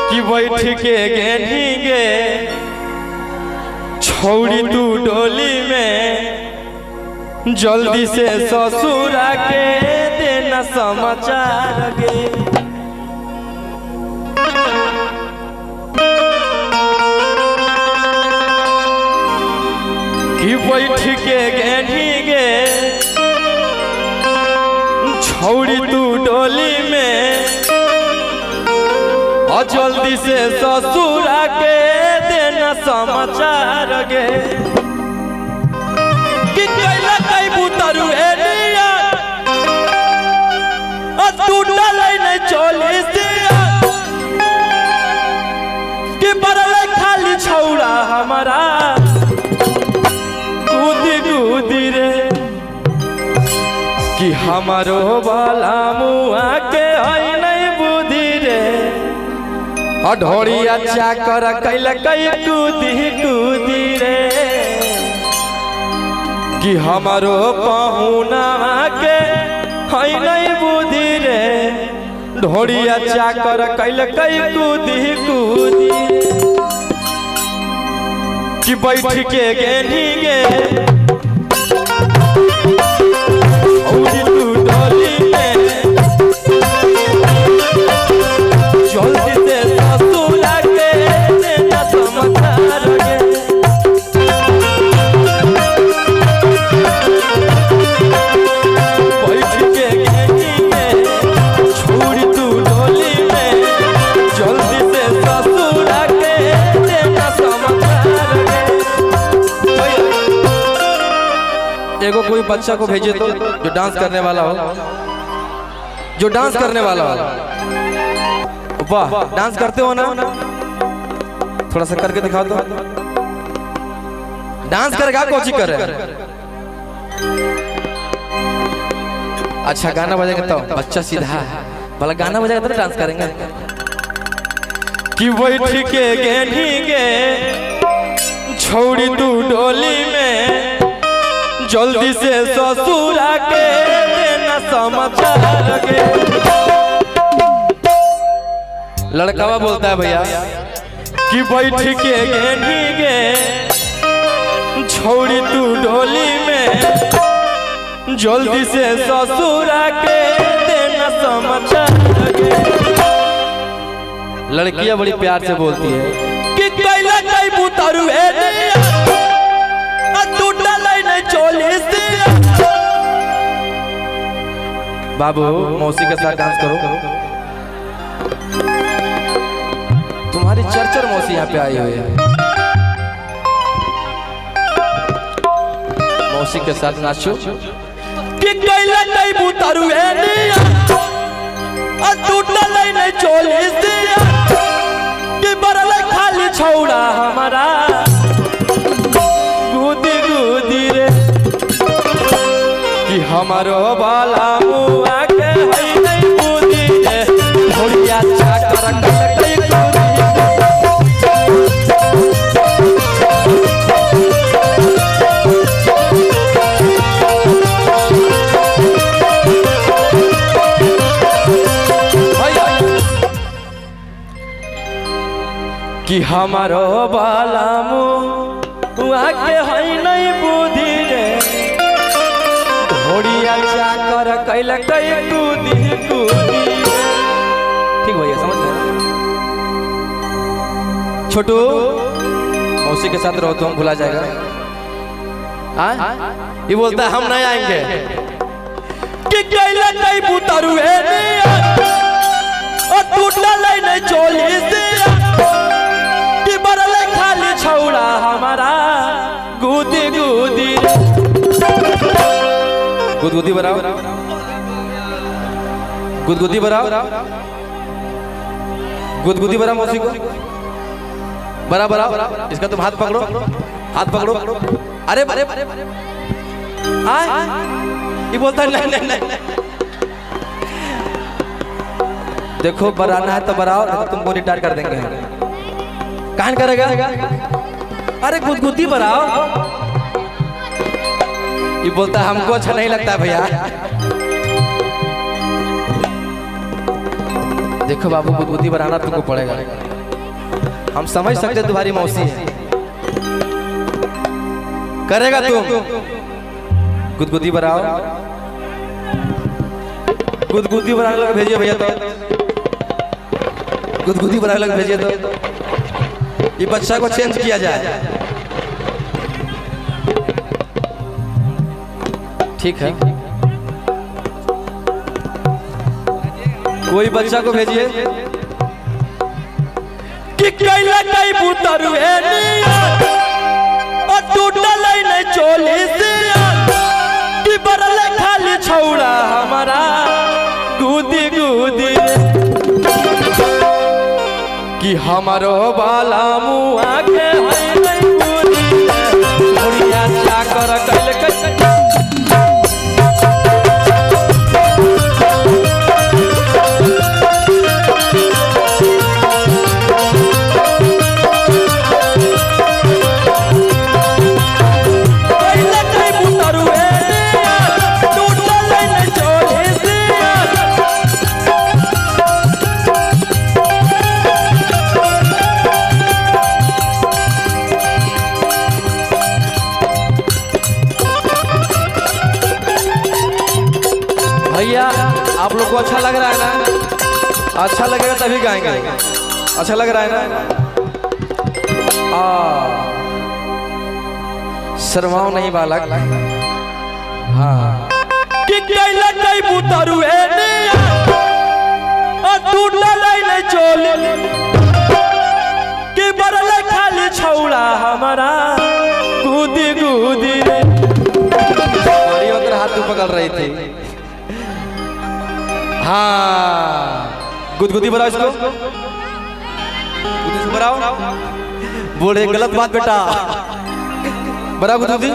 कि बैठ के गेनी गे छौड़ी तू डोली में जल्दी से ससुरा के देना समाचार गे। कि बैठ के गेनी गे छौड़ी तू डोली में और जल्दी से ससुरा के देना समाचार गे। कि कैला कई बुतरू एलिया और टूटा नहीं चोली सिया कि बरले खाली छौड़ा हमारा कूदी कूदी रे। कि हमारो बाला मुआ के है नहीं बुद्धि रे ढोड़िया चाकर कैल कई कूदी कूदी रे। कि हमारो पहुना के है नहीं बुद्धि रे ढोड़िया चाकर कैल कई कूदी कूदी। कि बैठ के गेनी गे तू डोली में जल्दी से ससुरा के देना समाचार गे। बैठ के गेनी गे छोड़ी तू डोली में जल्दी से ससुरा के देना समाचार गे। एगो कोई बच्चा को भेजे तो जो डांस करने वाला हो, जो डांस करने वाला हो। वाह, डांस करते हो ना? थोड़ा सा करके दिखाओ तो। डांस करेगा कोची कर रहे? अच्छा गाना बजेगा तो बच्चा सीधा है, भला गाना बजेगा तो डांस करेंगे। कि बैठ के गेनी गे छौड़ी तू डोली में जल्दी से ससुरा के देना समाचार गे। लड़कावा बोलता है भैया कि बैठ के गेनी गे छौड़ी तू डोली में जल्दी से ससुरा के देना समाचार गे। लड़कियां बड़ी प्यार से बोलती है कि कैला कई बुतरू एलिया टूटा नहीं चोली सिया। बाबू मौसी के साथ डांस करो। तुम्हारी चरचर मौसी यहाँ पे आई हुई है। मौसी के साथ नाचो। कि कैला कई बुतरू एलिया टूटा नहीं चोली सिया कि बरले खाली छौड़ा हमारा कूदी कूदी रे। कि हमारो बाला मुआ के है नहीं बुद्धि रे ढोड़िया चाकर कई कूदी। कि हमारो बाला मुआ के है नहीं बुद्धि रे ढोड़िया चाकर कैल कई कूदी कूदी। ठीक भैया समझ गए? छोटू मौसी के साथ रहो तो हम भुला जाएगा। ये बोलता है हम नहीं आएंगे। कि कैला कई बुतरू एलिया और टूटा नहीं चोली सिया कि बरले खाली छौड़ा हमारा गुदी गुदी। गुदगुदी बराओ, गुदगुदी बराओ, गुदगुदी बराओ मौसी को बरा बराओ। इसका तुम हाथ पकड़ो, हाथ पकड़ो। अरे अरे ये बोलता है नहीं नहीं नहीं। देखो बराना है तो बराओ, तुमको रिटायर कर देंगे। कहां करेगा? अरे गुदगुदी बराओ। ये बोलता है हमको अच्छा नहीं लगता भैया। देखो बाबू गुदगुदी बनाना तुमको पड़ेगा। हम समझ सकते तुम्हारी मौसी है। करेगा तुम? गुदगुदी बनाओ, गुदगुदी बनाने लग भेजिए भैया, तो गुदगुदी बनाने लग भेजिए, तो ये बच्चा को चेंज किया जाए। ठीक है, कोई बच्चा को भेजिए कि कैला कई बुतरू टूटल नहीं चोली कि बरल खाली छौड़ा हमारा गुदी गुदी कि हमारो बाला मुआ के चाकर कैल भैया। आप लोग को अच्छा लग रहा है ना? अच्छा लगेगा तभी गाएंगे। अच्छा लग रहा है ना? शर्माओ नहीं बालक। हाँ कि कैला कई बुतरू टूटल नहीं चोली कि बरल खाली छौड़ा हमारा गुदी गुदी। हाथ तू पकड़ रही थी। हाँ गुदगुदी बनाओ इसको, गुदगुदी बनाओ। बोले गलत बात बेटा, बनाओ गुदगुदी,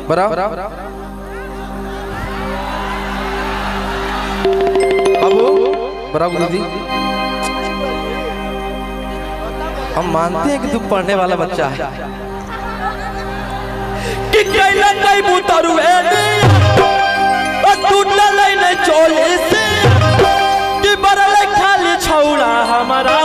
बनाओ। बाबू बनाओ गुदगुदी। हम मानते हैं कि तू पढ़ने वाला बच्चा है। कि कैला कई बुतरू टूटल नहीं चोली कि बरल खाली छौड़ा हमारा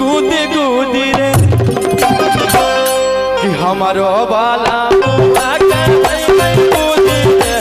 गुदी गुदी रे कि हमारो बाला मुआ के गुदी रे।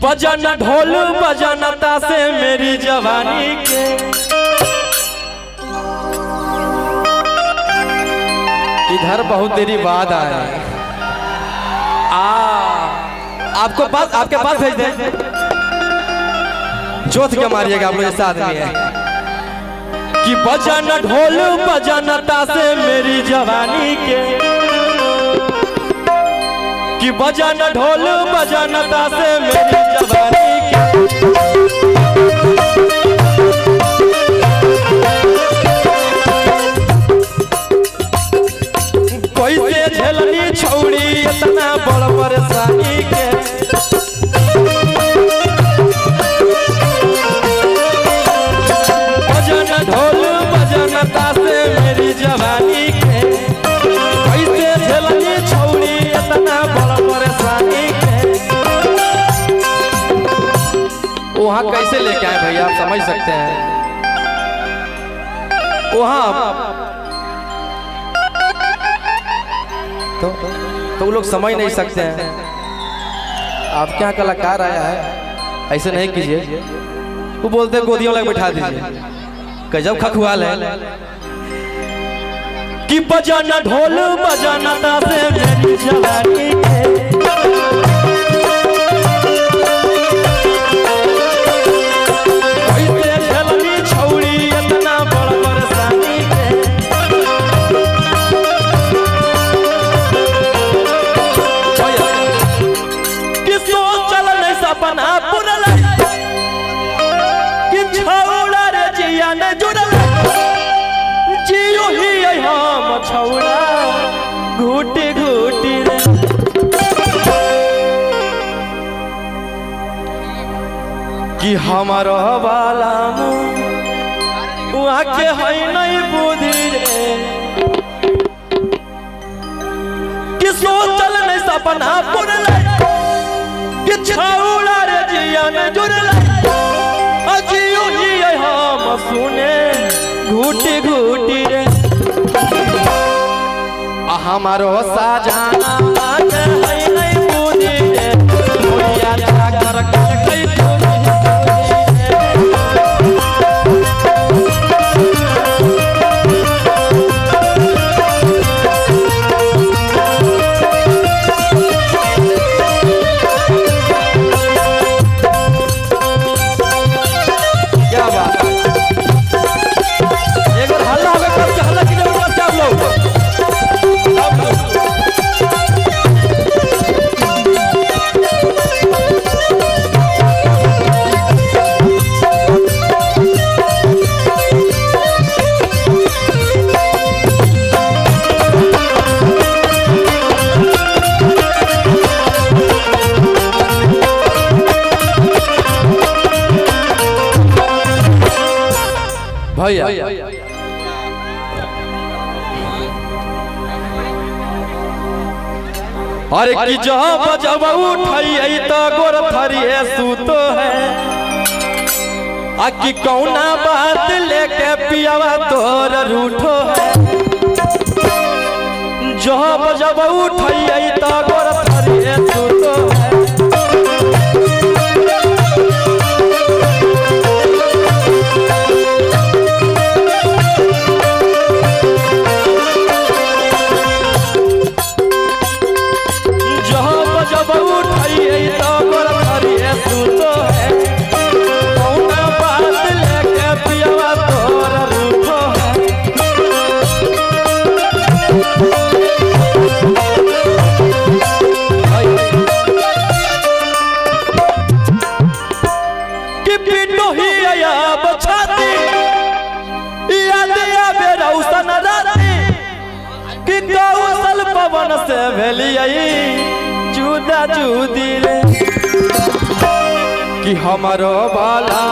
बजाना ढोल बजाना तासे मेरी जवानी के इधर बहुत देरी बाद आए। आपको पास आपके पास भेज दे, जोत के मारिएगा आप लोग जैसा आदमी है। कि बजाना ढोल बजाना तासे मेरी जवानी के कि बजाना ढोल बजाना तासे मेरी जवानी के। कैसे झेलनी छौड़ी इतना बड़ परेशानी के। बजाना ढोल बजाना तासे मेरी जवानी के। कैसे झेलनी छौड़ी इतना बड़ परेशानी के। वहाँ कैसे लेके आए भैया, आप समझ सकते हैं। वहाँ तो वो लोग समझ नहीं सकते हैं। आपके यहाँ कलाकार आया है, ऐसे नहीं कीजिए। वो बोलते हैं गोदियों लग बैठा दीजिए, गजब खखुआल है। कि बजाना ढोल बजाना तासे मेरी जवानी के। कैसे झेलनी छौड़ी इतना बड़ परेशानी के। कि सोचल नहीं सपना पुरल कि छौड़ा रे जिया ने जुड़ल जियो हमारो बाला वहाँ के है नहीं बुद्धि रे कि सोचल नहीं सपना पुरल कि छौड़ा रे जिया में जुड़ल अजियो ही हम सुने घूटी घूटी रे हमारो साजाना है नहीं बुद्धि रे मोरिया जाकर कई भैया अरे कि जब जब उठाई तो गोर थरिए सूतो है आ कि कौना बात लेके पियावा तोर रूठो है जब जब उठाई तो गोर थरिए सूतो है से भेलिए जुदा जुदी रे कि हमारो बाला